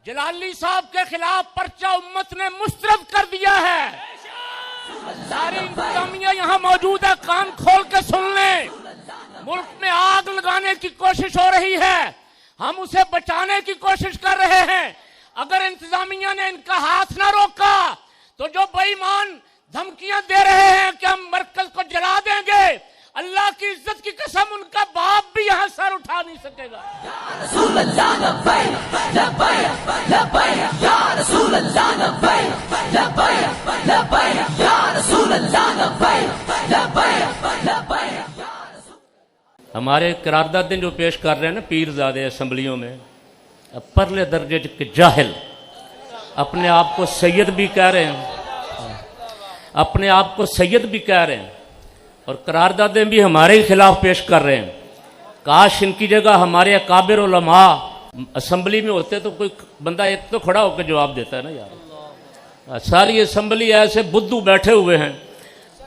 जलाली साहब के खिलाफ पर्चा उम्मत ने मुस्तरद कर दिया है। सारी इंतजामिया यहाँ मौजूद है, कान खोल के सुन लें। मुल्क में आग लगाने की कोशिश हो रही है, हम उसे बचाने की कोशिश कर रहे हैं। अगर इंतजामिया ने इनका हाथ ना रोका तो जो बेईमान धमकियां दे रहे हैं कि हम मरकज को जला देंगे, अल्लाह की इज्जत की कसम उनका बाप भी यहाँ सर उठा नहीं सकेगा। हमारे करारदादे जो पेश कर रहे हैं ना पीरजादे असम्बलियों में, परले दर्जे के जाहिल अपने आप को सैयद भी कह रहे हैं, अपने आप को सैयद भी कह रहे हैं और करारदादे भी हमारे ही खिलाफ पेश कर रहे हैं। काश इनकी जगह हमारे अकाबिर उलमा असम्बली में होते तो कोई बंदा एक तो खड़ा होकर जवाब देता है ना यार। सारी असम्बली ऐसे बुद्धू बैठे हुए हैं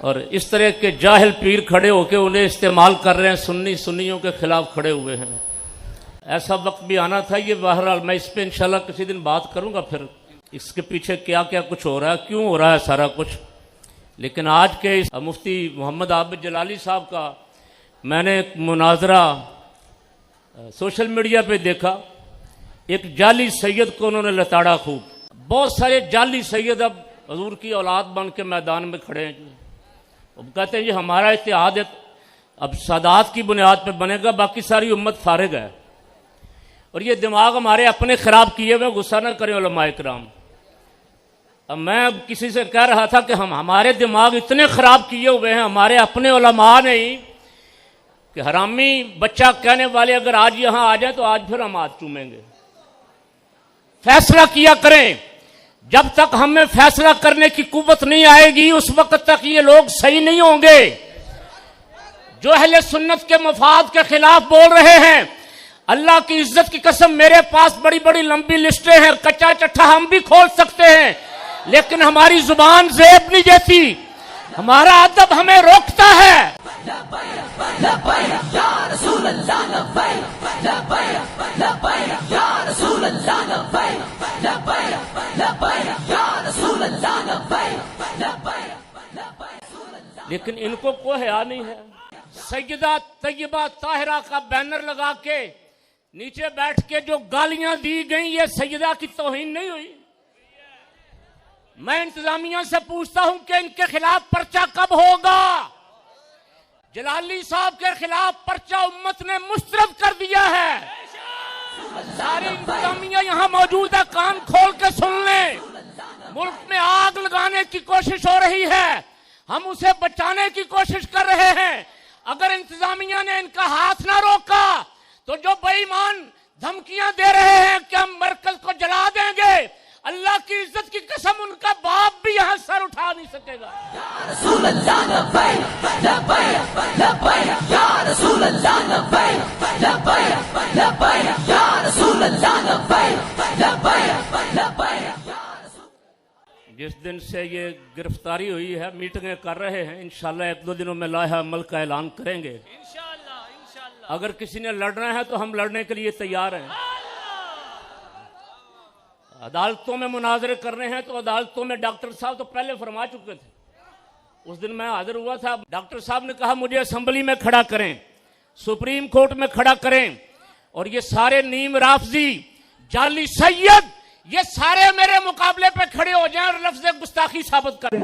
और इस तरह के जाहिल पीर खड़े होकर उन्हें इस्तेमाल कर रहे हैं, सुन्नी सुन्नियों के खिलाफ खड़े हुए हैं। ऐसा वक्त भी आना था। ये बहरहाल मैं इस पर इंशाल्लाह किसी दिन बात करूंगा, फिर इसके पीछे क्या क्या कुछ हो रहा है, क्यों हो रहा है सारा कुछ। लेकिन आज के इस मुफ्ती मोहम्मद आबिद जलाली साहब का मैंने एक मुनाजरा सोशल मीडिया पे देखा। एक जाली सैयद को उन्होंने लताड़ा खूब। बहुत सारे जाली सैयद अब हजूर की औलाद बन के मैदान में खड़े हैं। अब कहते हैं जी हमारा इत्तेहाद अब सादात की बुनियाद पर बनेगा, बाकी सारी उम्मत फारिग है। और ये दिमाग हमारे अपने खराब किए हुए, गुस्सा न करें उलमाए किराम। अब मैं अब किसी से कह रहा था कि हमारे दिमाग इतने खराब किए हुए हैं हमारे अपने उलमा ने ही कि हरामी बच्चा कहने वाले अगर आज यहां आ जाए तो आज फिर हम हाथ चूमेंगे। फैसला किया करें। जब तक हमें फैसला करने की कुव्वत नहीं आएगी उस वक्त तक ये लोग सही नहीं होंगे। जो अहले सुन्नत के मफाद के खिलाफ बोल रहे हैं, अल्लाह की इज्जत की कसम मेरे पास बड़ी बड़ी लंबी लिस्टें हैं, कच्चा चट्ठा हम भी खोल सकते हैं, लेकिन हमारी जुबान ज़ेब नहीं देती, हमारा अदब हमें रोकता है। लेकिन इनको कोई हया नहीं है। सैयदा तैयबा ताहिरा का बैनर लगा के नीचे बैठ के जो गालियां दी गई, ये सैयदा की तौहीन नहीं हुई? मैं इंतजामिया से पूछता हूं कि इनके खिलाफ पर्चा कब होगा? जलाली साहब के खिलाफ पर्चा उम्मत ने मुस्तरद कर दिया है। सारी इंतजामिया यहां मौजूद है, कान खोल के सुन लें। मुल्क में आग लगाने की कोशिश हो रही है, हम उसे बचाने की कोशिश कर रहे हैं। अगर इंतजामिया ने इनका हाथ ना रोका तो जो बेईमान धमकियां दे रहे हैं कि हम मरकज को जला देंगे, अल्लाह की इज्जत की कसम उनका बाप भी यहां सर उठा नहीं सकेगा। जिस दिन से ये गिरफ्तारी हुई है मीटिंगें कर रहे हैं, इंशाल्लाह एक दो दिनों में लाहा अमल का ऐलान करेंगे। इंशाल्लाह अगर किसी ने लड़ना है तो हम लड़ने के लिए तैयार हैं। अदालतों में मुनाजरे करने हैं तो अदालतों में डॉक्टर साहब तो पहले फरमा चुके थे। उस दिन मैं हाजिर हुआ था, डॉक्टर साहब ने कहा मुझे असेंबली में खड़ा करें, सुप्रीम कोर्ट में खड़ा करें, और ये सारे नीम राफजी जाली सैयद ये सारे मेरे मुकाबले पे खड़े हो जाएं और लफ्ज़ गुस्ताखी साबित करें।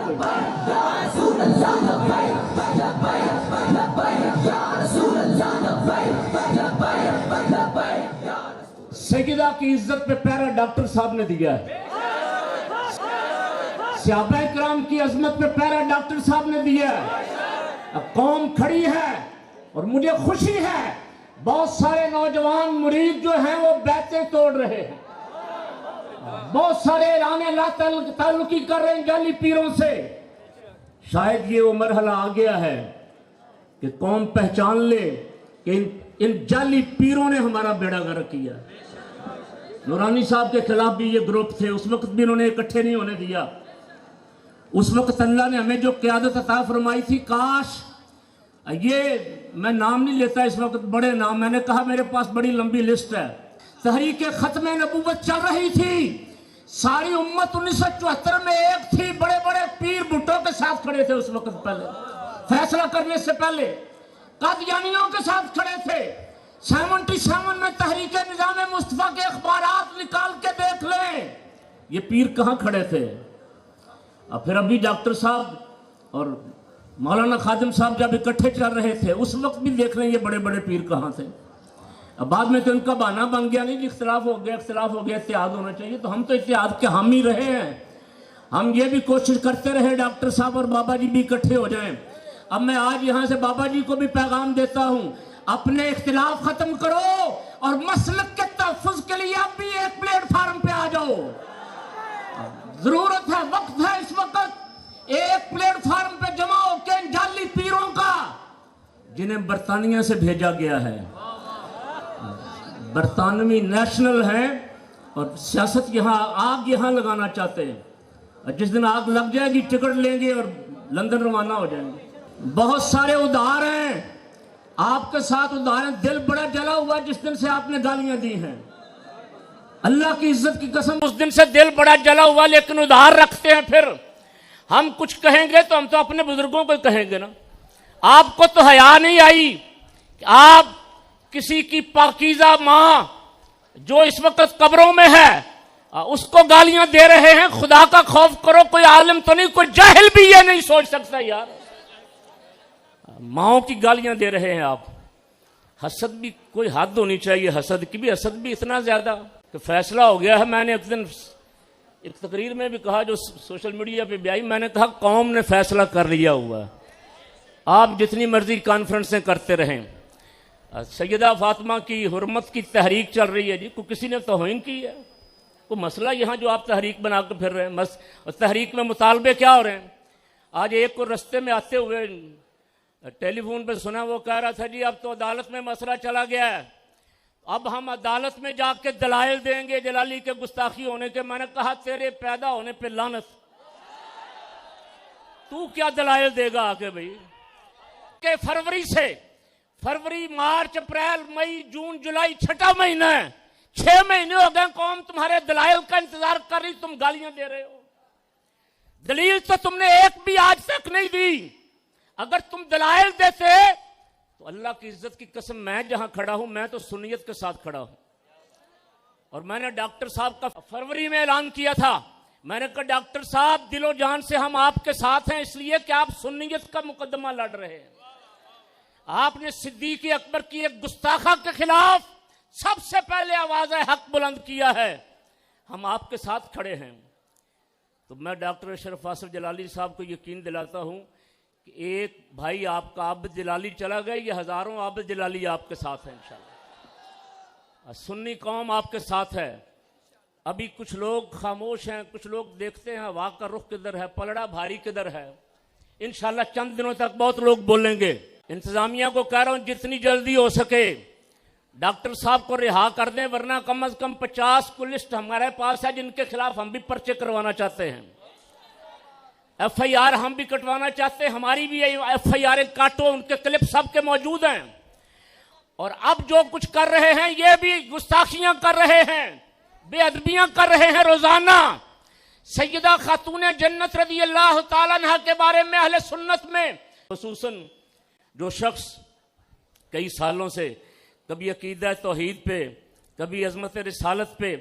सैयदा की इज्जत पे पहरा डॉक्टर साहब ने दिया है। सहाबा इकराम की अजमत पे पहरा डॉक्टर साहब ने दिया है। अब कौम खड़ी है और मुझे खुशी है, बहुत सारे नौजवान मुरीद जो हैं वो बैतें तोड़ रहे हैं, बहुत सारे ऐलाने ला ताल्लुकी कर रहे हैं जाली पीरों से। शायद ये वो मरहला आ गया है कि कौम पहचान ले कि इन जाली पीरों ने हमारा बेड़ा गर्क किया। नूरानी साहब के खिलाफ भी ये ग्रुप थे, उस वक्त भी उन्होंने इकट्ठे नहीं होने दिया। उस वक्त अल्लाह ने हमें जो क़यादत अता फरमाई थी, काश ये मैं नाम नहीं लेता इस वक्त, बड़े नाम, मैंने कहा मेरे पास बड़ी लंबी लिस्ट है। तहरीक खत्म नबूवत चल रही थी, सारी उम्मत 1974 में एक थी, बड़े बड़े पीर भुट्टो के साथ खड़े थे उस वक्त, पहले फैसला करने से पहले कादियानियों के साथ खड़े थे। 77 में तहरीके निजाम मुस्तफा के अखबारात निकाल के देख लें, ये पीर कहाँ खड़े थे। और फिर अभी डॉक्टर साहब और मौलाना खादिम साहब जब इकट्ठे चल रहे थे उस वक्त भी देख लें ये बड़े बड़े पीर कहाँ थे। अब बाद में तो इनका बहाना बन गया, नहीं इख्तिलाफ हो गया, इत्तेहाद होना चाहिए। तो हम तो इत्तेहाद के हामी रहे हैं, हम ये भी कोशिश करते रहे डॉक्टर साहब और बाबा जी भी इकट्ठे हो जाएं। अब मैं आज यहाँ से बाबा जी को भी पैगाम देता हूँ, अपने इख्तिलाफ खत्म करो और मसलक के तहफ़्फ़ुज़ के लिए आप भी एक प्लेटफार्म पे आ जाओ। जरूरत है, वक्त है इस वक्त एक प्लेटफार्म पे जमा होकर इन जाली पीरों का, जिन्हें बरतानिया से भेजा गया है, बरतानवी नेशनल है और सियासत आग यहाँ लगाना चाहते हैं। जिस दिन आग लग जाएगी टिकट लेंगे और लंदन रवाना हो जाएंगे। बहुत सारे उदाहरण हैं आपके साथ, उदाहरण दिल बड़ा जला हुआ जिस दिन से आपने गालियां दी हैं, अल्लाह की इज्जत की कसम उस दिन से दिल बड़ा जला हुआ। लेकिन उधार रखते हैं, फिर हम कुछ कहेंगे तो हम तो अपने बुजुर्गों को कहेंगे ना। आपको तो हया नहीं आई, आप किसी की पाकीज़ा मां जो इस वक्त कब्रों में है उसको गालियां दे रहे हैं। खुदा का खौफ करो, कोई आलिम तो नहीं, कोई जाहिल भी ये नहीं सोच सकता यार, माओं की गालियां दे रहे हैं आप। हसद भी कोई हद होनी चाहिए, हसद की भी, हसद भी इतना ज्यादा कि फैसला हो गया है। मैंने एक दिन एक तकरीर में भी कहा जो सोशल मीडिया पे भी आई, मैंने कहा कौम ने फैसला कर लिया हुआ, आप जितनी मर्जी कॉन्फ्रेंसें करते रहें। सैयदा फातिमा की हुर्मत की तहरीक चल रही है जी, को किसी ने तौहीन की है? कोई मसला यहाँ जो आप तहरीक बना कर फिर रहे हैं, और तहरीक में मुतालबे क्या हो रहे हैं? आज एक को रस्ते में आते हुए टेलीफोन पे सुना, वो कह रहा था जी अब तो अदालत में मसला चला गया है, अब हम अदालत में जाके दलाइल देंगे जलाली के गुस्ताखी होने के। मैंने कहा तेरे पैदा होने पे लानत, तू क्या दलाइल देगा आके भाई? के फरवरी मार्च अप्रैल मई जून जुलाई 6 महीना है, 6 महीने हो गए कौम तुम्हारे दलाइल का इंतजार कर रही, तुम गालियां दे रहे हो। दलील तो तुमने एक भी आज तक नहीं दी। अगर तुम दलाइल देते तो अल्लाह की इज्जत की कसम, मैं जहां खड़ा हूं मैं तो सुन्नियत के साथ खड़ा हूं। और मैंने डॉक्टर साहब का फरवरी में ऐलान किया था, मैंने कहा डॉक्टर साहब दिलो जान से हम आपके साथ हैं, इसलिए कि आप सुन्नियत का मुकदमा लड़ रहे हैं। आपने सिद्दीक अकबर की एक गुस्ताखा के खिलाफ सबसे पहले आवाज़ हक बुलंद किया है, हम आपके साथ खड़े हैं। तो मैं डॉक्टर अशरफ फासिल जलाली साहब को यकीन दिलाता हूं कि एक भाई आपका आबिद जलाली चला गया, ये हजारों आबिद जलाली आपके साथ हैं इंशाल्लाह। सुन्नी कौम आपके साथ है। अभी कुछ लोग खामोश हैं, कुछ लोग देखते हैं हवा का रुख किधर है, पलड़ा भारी किधर है। इंशाल्लाह चंद दिनों तक बहुत लोग बोलेंगे। इंतजामिया को कह रहा हूं जितनी जल्दी हो सके डॉक्टर साहब को रिहा कर दें, वरना कम से कम 50 को लिस्ट हमारे पास है जिनके खिलाफ हम भी पर्चे करवाना चाहते हैं, FIR हम भी कटवाना चाहते हैं। हमारी भी FIR काटो, उनके क्लिप सबके मौजूद हैं। और अब जो कुछ कर रहे हैं ये भी गुस्ताखियां कर रहे हैं, बेअदबियां कर रहे हैं रोजाना। सैयदा खातून जन्नत रज़ी अल्लाह ताला अन्हा के बारे में अहले सुन्नत में खुसूसन जो शख्स कई सालों से कभी अकीदा तौहीद पे, कभी अज़मत रिसालत पे,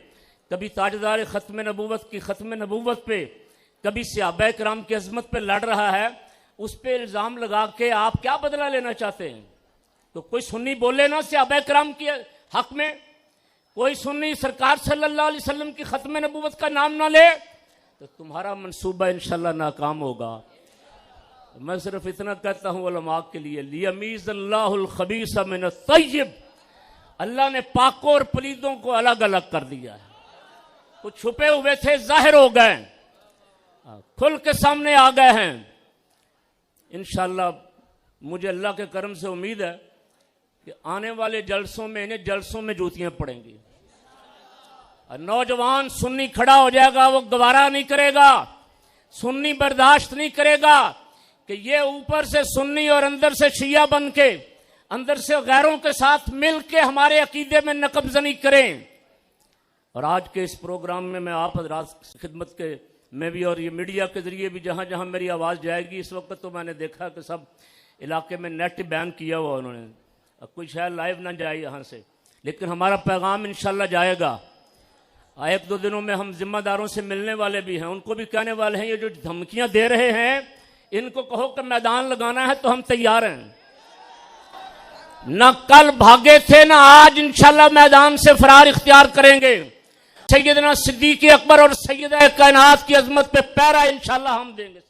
कभी ताजदार ख़त्म नबूवत की ख़त्म नबूवत पे, कभी सहाबा किराम की अज़मत पे लड़ रहा है, उस पे इल्ज़ाम लगा के आप क्या बदला लेना चाहते हैं? तो कोई सुन्नी बोले ना सहाबा किराम के हक में, कोई सुन्नी सरकार सल्लल्लाहु अलैहि वसल्लम की ख़त्म नबूवत का नाम ना ले, तो तुम्हारा मंसूबा इंशाल्लाह नाकाम होगा। मैं सिर्फ इतना कहता हूँ उलमा के लिए, लियमीज़ल्लाहुल खबीसा मिनत तय्यब, अल्लाह ने पाकों और पलीदों को अलग अलग कर दिया है। कुछ छुपे हुए थे जाहिर हो गए, खुल के सामने आ गए हैं। इंशाल्लाह मुझे अल्लाह के करम से उम्मीद है कि आने वाले जलसों में इन्हें जलसों में जूतियां पड़ेंगी। नौजवान सुन्नी खड़ा हो जाएगा, वो गवारा नहीं करेगा, सुन्नी बर्दाश्त नहीं करेगा कि ये ऊपर से सुन्नी और अंदर से शिया बन के, अंदर से गैरों के साथ मिल के हमारे अकीदे में नकबजनी करें। और आज के इस प्रोग्राम में मैं आप हजरात की खिदमत के में भी और ये मीडिया के ज़रिए भी जहाँ जहाँ मेरी आवाज़ जाएगी, इस वक्त तो मैंने देखा कि सब इलाके में नेट बैन किया हुआ उन्होंने, अब कोई शायद लाइव ना जाए यहाँ से, लेकिन हमारा पैगाम इंशाल्लाह जाएगा। एक दो दिनों में हम जिम्मेदारों से मिलने वाले भी हैं, उनको भी कहने वाले हैं ये जो धमकियां दे रहे हैं इनको कहो कि मैदान लगाना है तो हम तैयार हैं। न कल भागे थे ना आज इंशाल्लाह मैदान से फरार इख्तियार करेंगे। सैयदना सिद्दीक़ अकबर और सैयदा कायनात की अजमत पे पहरा इंशाल्लाह हम देंगे।